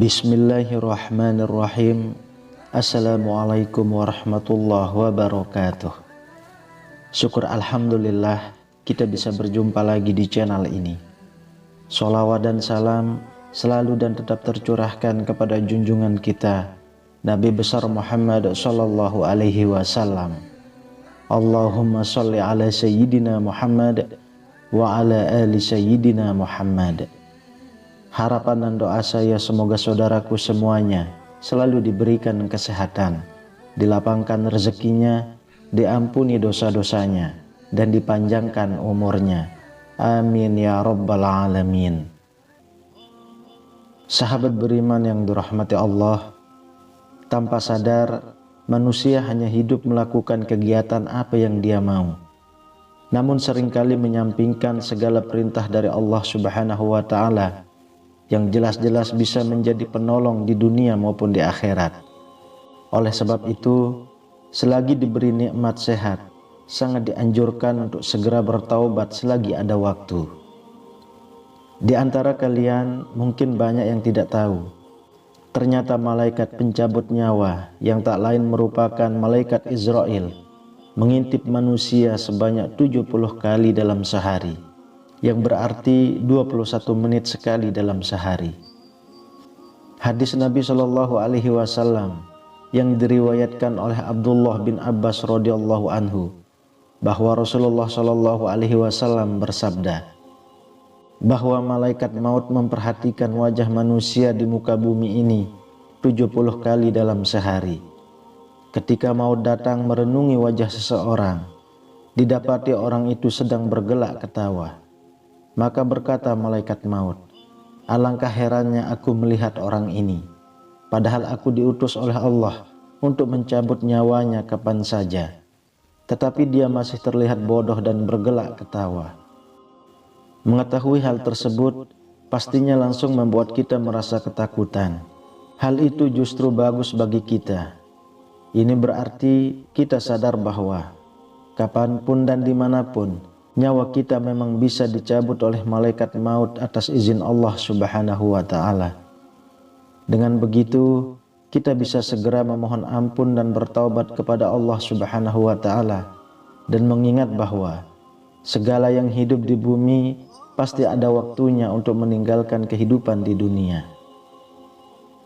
Bismillahirrahmanirrahim. Assalamualaikum warahmatullahi wabarakatuh. Syukur alhamdulillah kita bisa berjumpa lagi di channel ini. Sholawat dan salam selalu dan tetap tercurahkan kepada junjungan kita Nabi besar Muhammad sallallahu alaihi wasallam. Allahumma sholli ala sayyidina Muhammad wa ala ali sayyidina Muhammad. Harapan dan doa saya semoga saudaraku semuanya selalu diberikan kesehatan, dilapangkan rezekinya, diampuni dosa-dosanya, dan dipanjangkan umurnya. Amin ya rabbal alamin. Sahabat beriman yang dirahmati Allah, tanpa sadar manusia hanya hidup melakukan kegiatan apa yang dia mau, namun seringkali menyampingkan segala perintah dari Allah Subhanahu wa Ta'ala yang jelas-jelas bisa menjadi penolong di dunia maupun di akhirat. Oleh sebab itu, selagi diberi nikmat sehat, sangat dianjurkan untuk segera bertaubat selagi ada waktu. Di antara kalian mungkin banyak yang tidak tahu, ternyata malaikat pencabut nyawa yang tak lain merupakan malaikat Israel mengintip manusia sebanyak 70 kali dalam sehari, yang berarti 21 menit sekali dalam sehari. Hadis Nabi Shallallahu alaihi wasallam yang diriwayatkan oleh Abdullah bin Abbas radhiyallahu anhu bahwa Rasulullah Shallallahu alaihi wasallam bersabda bahwa malaikat maut memperhatikan wajah manusia di muka bumi ini 70 kali dalam sehari. Ketika maut datang merenungi wajah seseorang, didapati orang itu sedang bergelak ketawa. Maka berkata malaikat maut, alangkah herannya aku melihat orang ini, padahal aku diutus oleh Allah untuk mencabut nyawanya kapan saja, tetapi dia masih terlihat bodoh dan bergelak ketawa. Mengetahui hal tersebut pastinya langsung membuat kita merasa ketakutan. Hal itu justru bagus bagi kita. Ini berarti kita sadar bahwa kapanpun dan dimanapun nyawa kita memang bisa dicabut oleh malaikat maut atas izin Allah Subhanahu wa Ta'ala. Dengan begitu, kita bisa segera memohon ampun dan bertaubat kepada Allah Subhanahu wa Ta'ala, dan mengingat bahwa segala yang hidup di bumi pasti ada waktunya untuk meninggalkan kehidupan di dunia.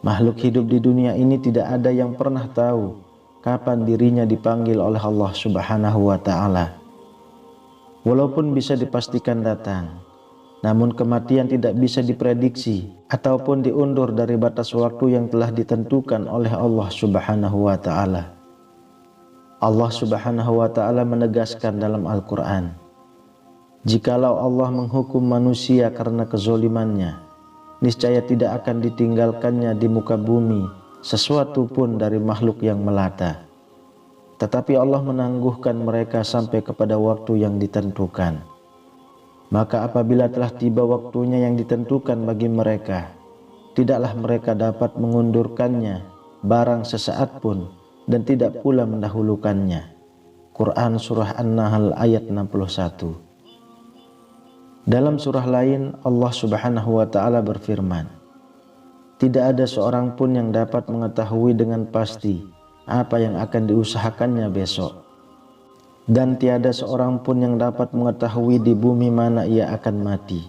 Makhluk hidup di dunia ini tidak ada yang pernah tahu kapan dirinya dipanggil oleh Allah Subhanahu wa Ta'ala. Walaupun bisa dipastikan datang, namun kematian tidak bisa diprediksi ataupun diundur dari batas waktu yang telah ditentukan oleh Allah Subhanahu wa Ta'ala. Allah Subhanahu wa Ta'ala menegaskan dalam Al-Quran, jikalau Allah menghukum manusia karena kezolimannya, niscaya tidak akan ditinggalkannya di muka bumi sesuatu pun dari makhluk yang melata. Tetapi Allah menangguhkan mereka sampai kepada waktu yang ditentukan. Maka apabila telah tiba waktunya yang ditentukan bagi mereka, tidaklah mereka dapat mengundurkannya barang sesaat pun, dan tidak pula mendahulukannya. Quran Surah An-Nahl ayat 61. Dalam surah lain Allah Subhanahu wa Ta'ala berfirman, tidak ada seorang pun yang dapat mengetahui dengan pasti apa yang akan diusahakannya besok, dan tiada seorang pun yang dapat mengetahui di bumi mana ia akan mati.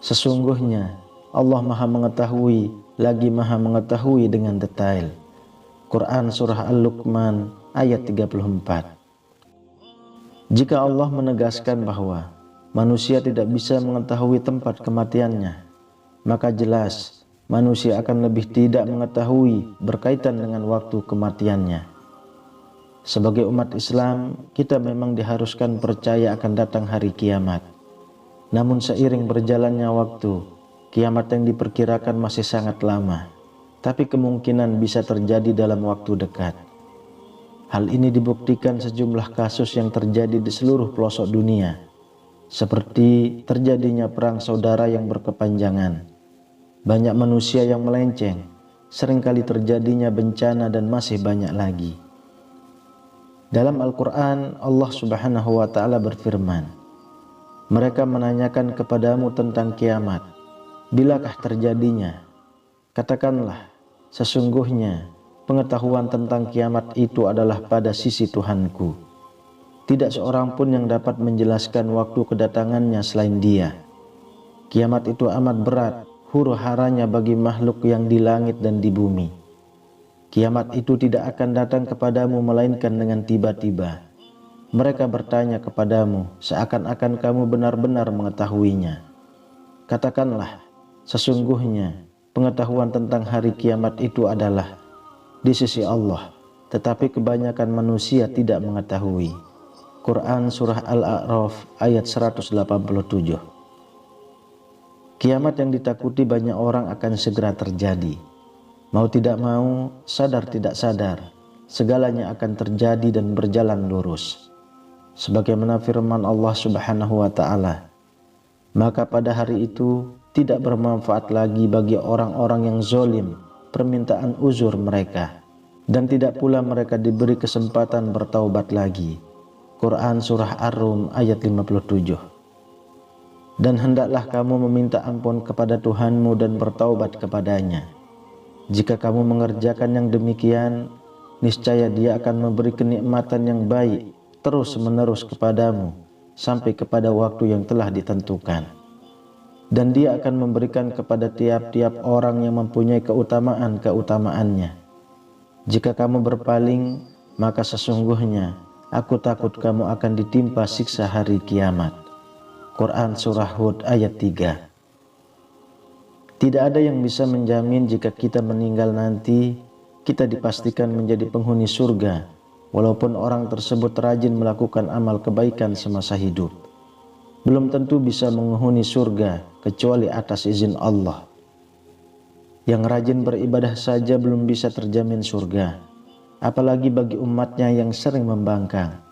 Sesungguhnya Allah Maha mengetahui lagi Maha mengetahui dengan detail. Quran Surah Al-Luqman ayat 34. Jika Allah menegaskan bahwa manusia tidak bisa mengetahui tempat kematiannya, maka jelas manusia akan lebih tidak mengetahui berkaitan dengan waktu kematiannya. Sebagai umat Islam, kita memang diharuskan percaya akan datang hari kiamat. Namun seiring berjalannya waktu, kiamat yang diperkirakan masih sangat lama, tapi kemungkinan bisa terjadi dalam waktu dekat. Hal ini dibuktikan sejumlah kasus yang terjadi di seluruh pelosok dunia, seperti terjadinya perang saudara yang berkepanjangan, banyak manusia yang melenceng, seringkali terjadinya bencana, dan masih banyak lagi. Dalam Al-Quran Allah Subhanahu wa Ta'ala berfirman, mereka menanyakan kepadamu tentang kiamat, bilakah terjadinya? Katakanlah, sesungguhnya pengetahuan tentang kiamat itu adalah pada sisi Tuhanku. Tidak seorang pun yang dapat menjelaskan waktu kedatangannya selain Dia. Kiamat itu amat berat, huru-haranya bagi makhluk yang di langit dan di bumi. Kiamat itu tidak akan datang kepadamu melainkan dengan tiba-tiba. Mereka bertanya kepadamu seakan-akan kamu benar-benar mengetahuinya. Katakanlah, sesungguhnya pengetahuan tentang hari kiamat itu adalah di sisi Allah, tetapi kebanyakan manusia tidak mengetahui. Quran Surah Al-A'raf ayat 187. Kiamat yang ditakuti banyak orang akan segera terjadi. Mau tidak mau, sadar tidak sadar, segalanya akan terjadi dan berjalan lurus. Sebagaimana firman Allah Subhanahu wa Ta'ala, maka pada hari itu tidak bermanfaat lagi bagi orang-orang yang zalim permintaan uzur mereka, dan tidak pula mereka diberi kesempatan bertaubat lagi. Quran Surah Ar-Rum ayat 57. Dan hendaklah kamu meminta ampun kepada Tuhanmu dan bertaubat kepadanya. Jika kamu mengerjakan yang demikian, niscaya Dia akan memberi kenikmatan yang baik terus-menerus kepadamu sampai kepada waktu yang telah ditentukan. Dan Dia akan memberikan kepada tiap-tiap orang yang mempunyai keutamaan-keutamaannya. Jika kamu berpaling, maka sesungguhnya aku takut kamu akan ditimpa siksa hari kiamat. Quran Surah Hud ayat 3. Tidak ada yang bisa menjamin jika kita meninggal nanti, kita dipastikan menjadi penghuni surga, walaupun orang tersebut rajin melakukan amal kebaikan semasa hidup. Belum tentu bisa menghuni surga, kecuali atas izin Allah. Yang rajin beribadah saja belum bisa terjamin surga, apalagi bagi umatnya yang sering membangkang.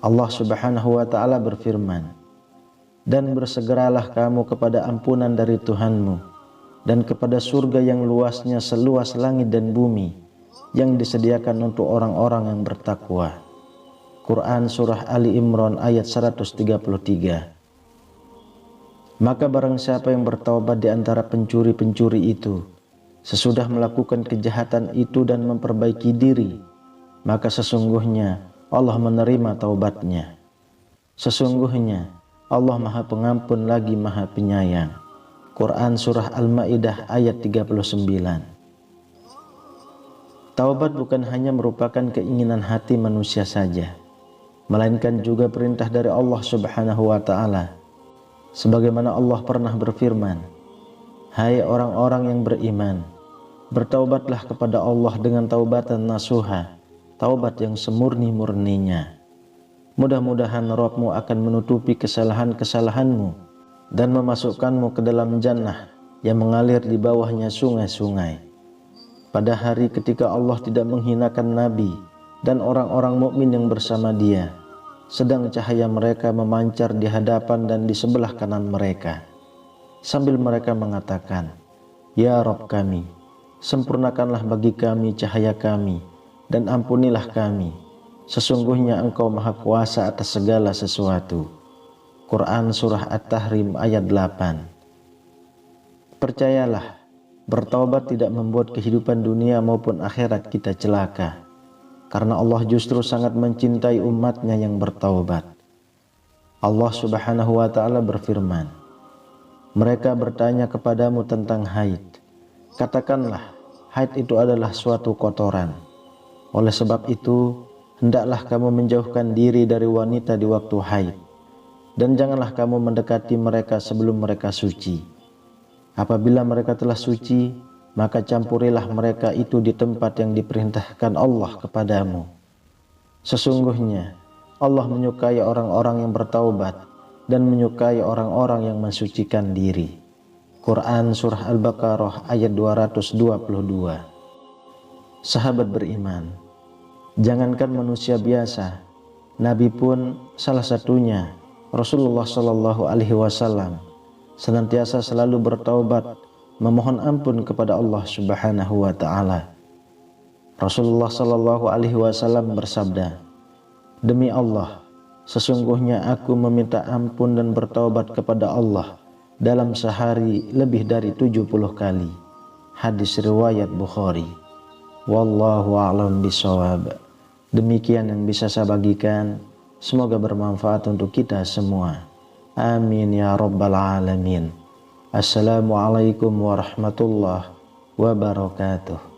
Allah Subhanahu wa Ta'ala berfirman, dan bersegeralah kamu kepada ampunan dari Tuhanmu dan kepada surga yang luasnya seluas langit dan bumi yang disediakan untuk orang-orang yang bertakwa. Quran Surah Ali Imran ayat 133. Maka barang siapa yang bertaubat di antara pencuri-pencuri itu sesudah melakukan kejahatan itu dan memperbaiki diri, maka sesungguhnya Allah menerima taubatnya. Sesungguhnya Allah Maha Pengampun lagi Maha Penyayang. Quran Surah Al-Ma'idah ayat 39. Taubat bukan hanya merupakan keinginan hati manusia saja, melainkan juga perintah dari Allah Subhanahu wa Ta'ala. Sebagaimana Allah pernah berfirman, hai orang-orang yang beriman, bertaubatlah kepada Allah dengan taubatan nasuha, taubat yang semurni-murninya. Mudah-mudahan Rabb-Mu akan menutupi kesalahan-kesalahanmu dan memasukkanmu ke dalam jannah yang mengalir di bawahnya sungai-sungai. Pada hari ketika Allah tidak menghinakan Nabi dan orang-orang mukmin yang bersama Dia, sedang cahaya mereka memancar di hadapan dan di sebelah kanan mereka, sambil mereka mengatakan, Ya Rabb kami, sempurnakanlah bagi kami cahaya kami dan ampunilah kami. Sesungguhnya Engkau Maha Kuasa atas segala sesuatu. Quran Surah At-Tahrim ayat 8. Percayalah, bertaubat tidak membuat kehidupan dunia maupun akhirat kita celaka, karena Allah justru sangat mencintai umatnya yang bertaubat. Allah Subhanahu wa Ta'ala berfirman, mereka bertanya kepadamu tentang haid. Katakanlah, haid itu adalah suatu kotoran. Oleh sebab itu, hendaklah kamu menjauhkan diri dari wanita di waktu haid, dan janganlah kamu mendekati mereka sebelum mereka suci. Apabila mereka telah suci, maka campurilah mereka itu di tempat yang diperintahkan Allah kepadamu. Sesungguhnya Allah menyukai orang-orang yang bertaubat dan menyukai orang-orang yang mensucikan diri. Quran Surah Al-Baqarah ayat 222. Sahabat beriman, jangankan manusia biasa, Nabi pun salah satunya, Rasulullah Shallallahu Alaihi Wasallam, senantiasa selalu bertaubat, memohon ampun kepada Allah Subhanahu Wa Taala. Rasulullah Shallallahu Alaihi Wasallam bersabda, demi Allah, sesungguhnya aku meminta ampun dan bertaubat kepada Allah dalam sehari lebih dari 70 kali. hadis riwayat Bukhari. Wallahu a'lam bishawab. Demikian yang bisa saya bagikan, semoga bermanfaat untuk kita semua. Amin ya rabbal alamin. Assalamualaikum warahmatullahi wabarakatuh.